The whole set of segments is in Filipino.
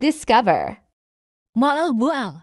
Discover. Mual-mual.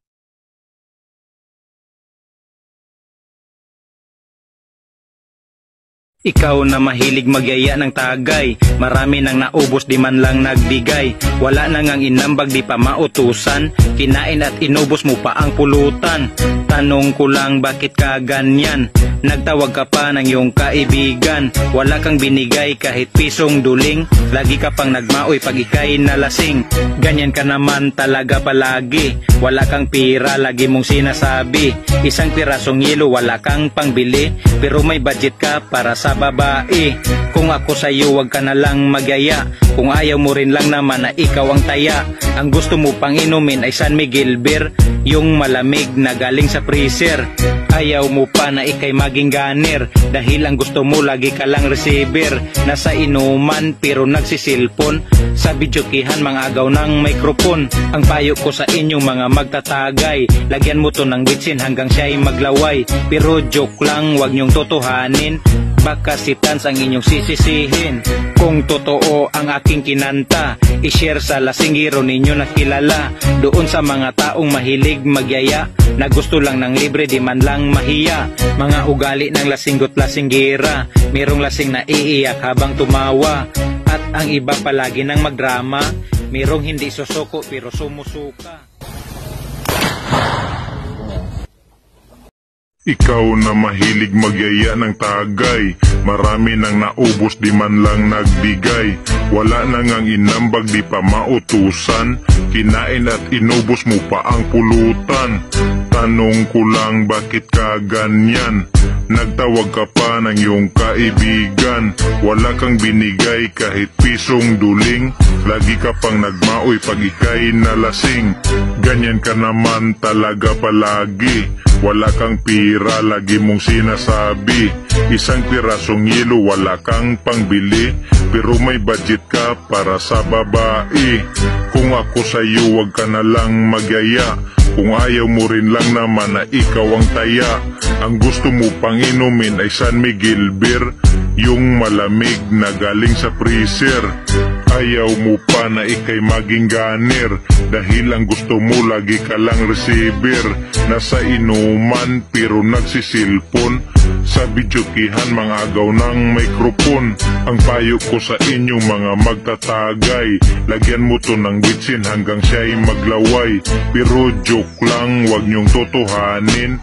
Ikaw na mahilig magyaya ng tagay, marami nang naubos di man lang nagbigay. Wala na ngang inambag di pa mautusan, kinain at inubos mo pa ang pulutan. Tanong ko lang bakit ka ganyan, nagtawag ka pa ng iyong kaibigan. Wala kang binigay kahit pisong duling, lagi ka pang nagmaoy pag ikay nalasing. Ganyan ka naman talaga palagi, wala kang pira lagi mong sinasabi. Isang pirasong yelo wala kang pangbili, pero may budget ka para sa babae. Kung ako sa'yo wag ka na lang magyaya, kung ayaw mo rin lang naman na ikaw ang taya. Ang gusto mo pang inumin ay San Miguel Beer, yung malamig na galing sa freezer. Ayaw mo pa na ikay maging ganer, dahil ang gusto mo lagi ka lang receiver. Nasa inuman pero nagsisilpon, sa videokihan mangagaw ng microphone. Ang payo ko sa inyong mga magtatagay, lagyan mo to ng bitsin hanggang siya'y maglaway. Pero joke lang, wag niyong totohanin, baka si Tans ang inyong sisisihin. Kung totoo ang aking kinanta, i-share sa lasinggero ninyo na kilala. Doon sa mga taong mahilig magyaya, na gusto lang ng libre di man lang mahiya. Mga ugali ng lasinggot lasinggera, merong lasing na iiyak habang tumawa. At ang iba palagi ng magdrama, merong hindi susuko pero sumusuka. Ikaw na mahilig magyaya ng tagay, marami nang naubos di man lang nagbigay. Wala na ngang inambag di pa mautusan, kinain at inubos mo pa ang pulutan. Tanong ko lang bakit ka ganyan, nagtawag ka pa ng iyong kaibigan. Wala kang binigay kahit pisong duling, lagi ka pang nagmaoy pag ikay nalasing. Ganyan ka naman talaga palagi, wala kang pira lagi mong sinasabi. Isang pirasong yelo wala kang pangbili, pero may budget ka para sa babae. Kung ako sa'yo wag ka na lang magyaya, kung ayaw mo rin lang naman na ikaw ang taya. Ang gusto mo pang inumin ay San Miguel Beer, yung malamig na galing sa freezer. Ayaw mo pa na ikay maging ganer, dahil ang gusto mo lagi ka lang receiver. Nasa inuman pero nagsisilpon, sa videokihan mangagaw ng microphone. Ang payo ko sa inyong mga magtatagay, lagyan mo to ng bitsin hanggang siya'y maglaway. Pero joke lang, wag niyong totohanin,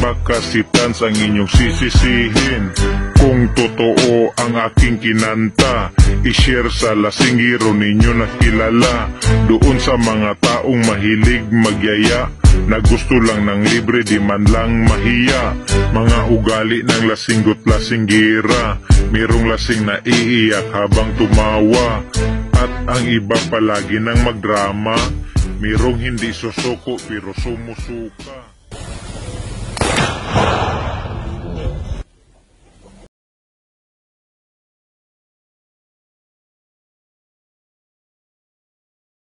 baka si Tans ang inyong sisisihin. Kung totoo ang aking kinanta, i-share sa lasinggero ninyo na kilala. Doon sa mga taong mahilig magyaya, na gusto lang ng libre di man lang mahiya. Mga ugali ng lasinggot lasinggera, merong lasing na iiyak habang tumawa. At ang iba palagi ng magdrama, merong hindi susuko pero sumusuka.